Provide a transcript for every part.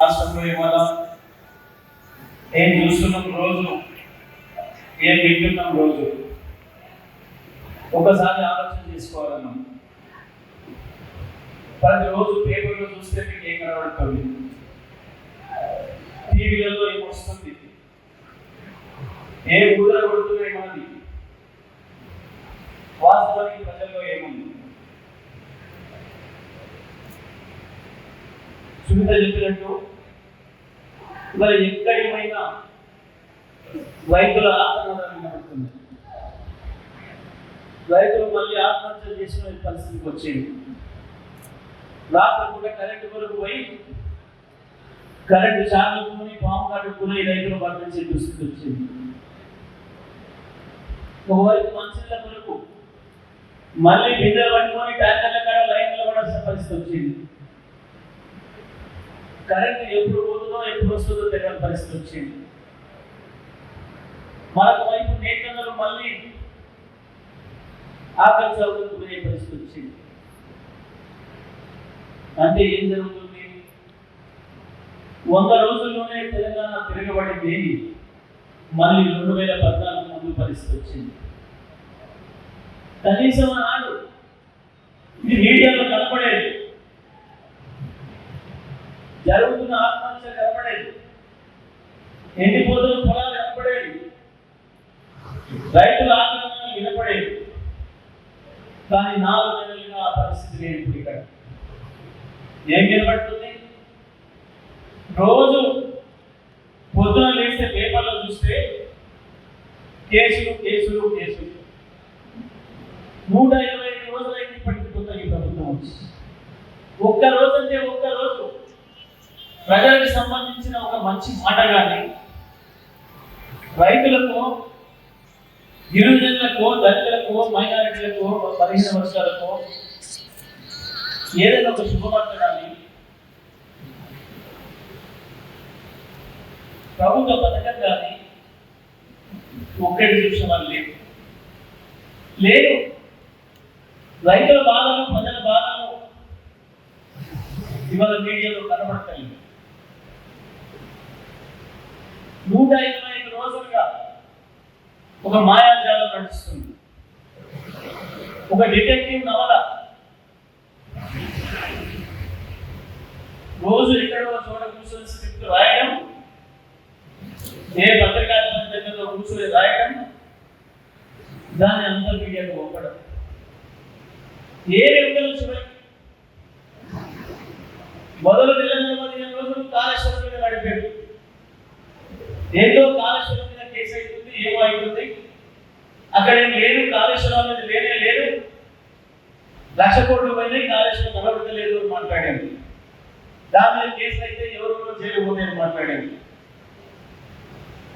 రాష్ట్రంలో ఇవాళ ఏం చూస్తున్నాం రోజు, ఏం వింటున్నాం రోజు, ఒకసారి ఆలోచన చేసుకోవాలన్నాం. ప్రతిరోజు పేపర్లో చూస్తే మీకు ఏం కనబడుతుంది, టీవీలలో ఏమొస్తుంది, ఏ ఊదర కొడుతున్నాయి మనది, వాస్తవానికి ప్రజల్లో ఏముంది. సునీత చెప్పినట్టు మరి ఎక్కడైనా రైతుల ఆత్మహత్య కనబడుతుంది. రైతులు మళ్ళీ ఆత్మహత్య చేసిన పరిస్థితికి వచ్చింది. రాత్రి కూడా కరెంటు కొరకు పోయి కరెంటు చాలుకుని పాము కట్టుకుని రైతులు పండించే దుస్థితి వచ్చింది. ఒకవైపు మంచిళ్ళ కొరకు మళ్ళీ బిందెలు పట్టుకొని ట్యాంకర్ల కాడ లైన్లో పడాల్సిన పరిస్థితి వచ్చింది. కరెంటు ఎప్పుడు పోతుందో ఎప్పుడు వస్తుందో తెలియని పరిస్థితి వచ్చింది. మరొక వైపు నేతలు మళ్ళీ ఆకలి చదువుకునే పరిస్థితి వచ్చింది. అంటే ఏం జరుగుతుంది? 100 రోజుల్లోనే తెలంగాణ తిరగబడింది, మళ్ళీ 2014 ముందు పరిస్థితి వచ్చింది. కనీసం నాడు ఇది మీడియాలో కనపడేది, జరుగుతున్న ఆత్మహత్య కనపడేది, ఎండిపోతున్న పొలాలు కనపడేది, రైతుల ఆందోళనలు వినపడేది. కానీ 4 నెలలుగా ఆ పరిస్థితి లేదు. ఇప్పుడు ఇక్కడ ఏం వినపడుతుంది? రోజు పొద్దున లేస్తే పేపర్లో చూస్తే కేసులు కేసులు కేసులు. 125 రోజులైంది ఇప్పటికి కొత్త ఈ ప్రభుత్వం వచ్చి. ఒక్కరోజు అంటే ఒక్కరోజు ప్రజలకు సంబంధించిన ఒక మంచి మాట కానీ, రైతులకు, గిరిజనులకు, దళితులకు, మైనారిటీలకు, 15 వర్షాలకు ఏదైనా ఒక శుభవార్త కానీ, ప్రభుత్వ పథకం కానీ ఒక్కటి చూసిన వాళ్ళు లేదు. రైతుల బాధలు, ప్రజల బాధలు ఇవాళ మీడియాలో కనబడతాయి. 125 రోజులుగా ఒక మాయాజాలం నడుస్తుంది, ఒక డిటెక్టివ్ నవల. రోజు ఎక్కడో చోట కూర్చొని స్క్రిప్ట్ రాయడం, ఏ పత్రికా దగ్గరలో కూర్చొని రాయడం, దాన్ని అంతా మీడియాకు పంపడం. ఏమి ఉండదు చివరికి. మొదలు 15 రోజులు కాళేశ్వరం మీద నడిపాడు. ఏదో కాళేశ్వరం మీద కేసు అవుతుంది, ఏమో అవుతుంది, అక్కడేం లేదు, కాళేశ్వరం అనేది లేనే లేదు, 1,00,000 కోట్లు పోయినాయి, కాళేశ్వరం కనబడతలేదు అని మాట్లాడాను. దాని మీద కేసులు అయితే ఎవరెవరో జైలు పోతాయని మాట్లాడాను.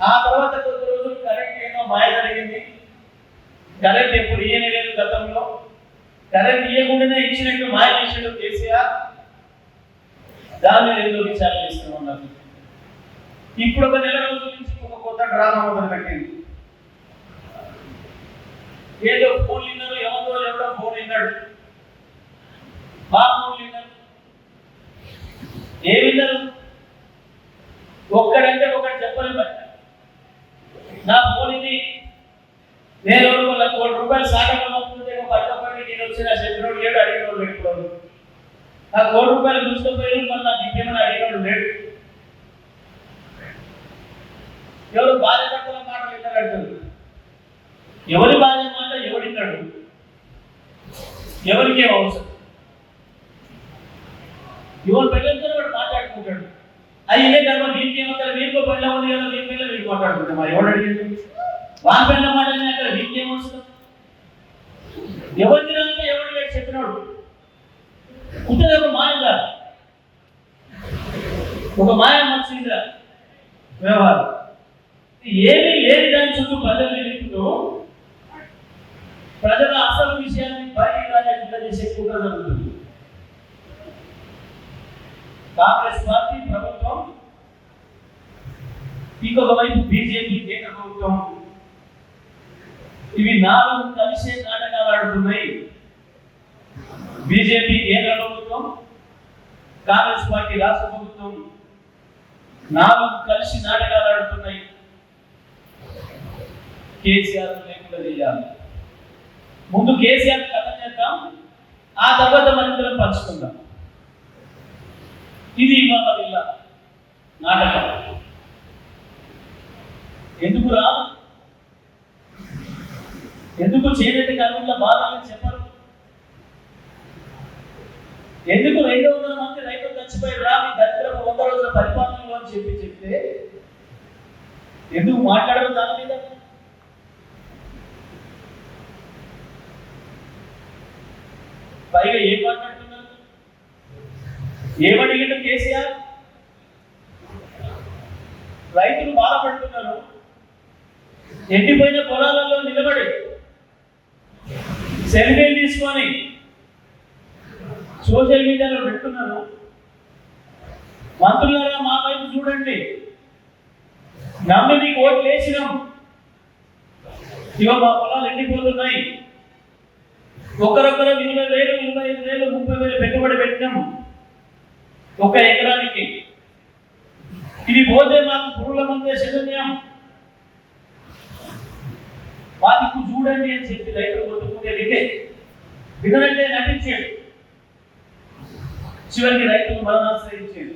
ఆ తర్వాత కొద్ది రోజులు కరెంట్ ఏమో మాయ జరిగింది. కరెంట్ ఎప్పుడు ఇయ్యనే లేదు గతంలో, కరెంట్ ఇయ్యకుండానే ఇచ్చినట్టు మాయ చేసినట్టు కేసీఆర్. దాని మీద ఎందుకు విచారణ చేస్తున్నారు? ఇప్పుడు ఒక నెల రోజుల నుంచి ఒక కొత్త డ్రామా మొదలు పెట్టింది. ఏదో ఫోన్ విన్నారు, ఎవడో ఫోన్ విన్నాడు, ఫోన్ విన్నారు. ఏ విన్నారు? ఒక్కడంటే ఒకటి చెప్పని బట్టి నా ఫోన్ ఇది, నేను 1 కోటి రూపాయలు సాగంగా అవుతుంటే పట్టపడి నేను వచ్చిన చెప్పినోడు లేడు, అడిగినోడు లేడు. నా 1 కోటి రూపాయలు చూసుకుపోయి మళ్ళీ నాకు ఇంకేమైనా అడిగినోడు లేడు. ఎవరు భార్య భర్తల మాటలు విన్నారంటారు. ఎవరి భార్య మాట ఎవడిన్నాడు? ఎవరికేం అవసరం? ఎవరు పెళ్ళంతా వాడు మాట్లాడుకుంటాడు. అది ఇదే ధర్మ, దీనికేమంటారు? వీరికో పెళ్ళ ఉంది కదా, వీరి పిల్ల వీరికి మాట్లాడుకుంటాం. మరి ఎవడు అడిగింది? వాళ్ళ పిల్ల మాటలనే అక్కడ వీరికేమవసరం? ఎవరు తినాలంటే ఎవరు లేడు చెప్పినాడు. ఉంటుంది ఒక మాయగా, ఒక మాయ మనిషిగా వ్యవహారం. ఏమీ లేని దాని చుట్టూ ప్రజలు నిలుపుతూ ప్రజల అసలు విషయాన్ని బయటికి రాకుండా చేసే కుట్ర జరుగుతుంది. కాంగ్రెస్ పార్టీ ప్రభుత్వం, ఇంకొక వైపు బీజేపీ కేంద్ర ప్రభుత్వం, ఇవి 4 కలిసే నాటకాలు ఆడుతున్నాయి. బీజేపీ కేంద్ర ప్రభుత్వం, కాంగ్రెస్ పార్టీ రాష్ట్ర ప్రభుత్వం నాలుగు కలిసి నాటకాలు ఆడుతున్నాయి. కేసీఆర్ లేకుండా చేయాలి. ముందు కేసీఆర్ కథ చేద్దాం, ఆ తర్వాత మనందరం పంచుకుందాం. ఇది ఇవాళ వీళ్ళ నాటకం. ఎందుకురా, ఎందుకు చేనేత కార్మికుల బాధని చెప్పరు? ఎందుకు 200 మంది రైతులు చచ్చిపోయారు రా మీ దరిద్రపు 100 రోజుల పరిపాలనలో అని చెప్తే ఎందుకు మాట్లాడరు దాని మీద? పైగా ఏం మాట్లాడుతున్నారు? ఏమడిగిన కేసీఆర్? రైతులు బాధపడుతున్నారు. ఎండిపోయిన పొలాలలో నిలబడి సెల్ఫీలు తీసుకొని సోషల్ మీడియాలో పెడుతున్నారు. మంత్రులారా మా వైపు చూడండి, నమ్మి మీకు ఓట్లు వేసినాం, ఇవ మా పొలాలు ఎండిపోతున్నాయి, ఒకరొకరు 20,000, 25,000, 30,000 పెట్టుబడి పెట్టినాం ఒక ఎకరానికి. ఇది పోతే మాకు పురుగుల మందే శరణ్యం, వాటికి చూడండి అని చెప్పి రైతులు కొట్టుకుంటే వినంటే నటించాడు. చివరికి రైతులు మరణాశ్రయించాడు.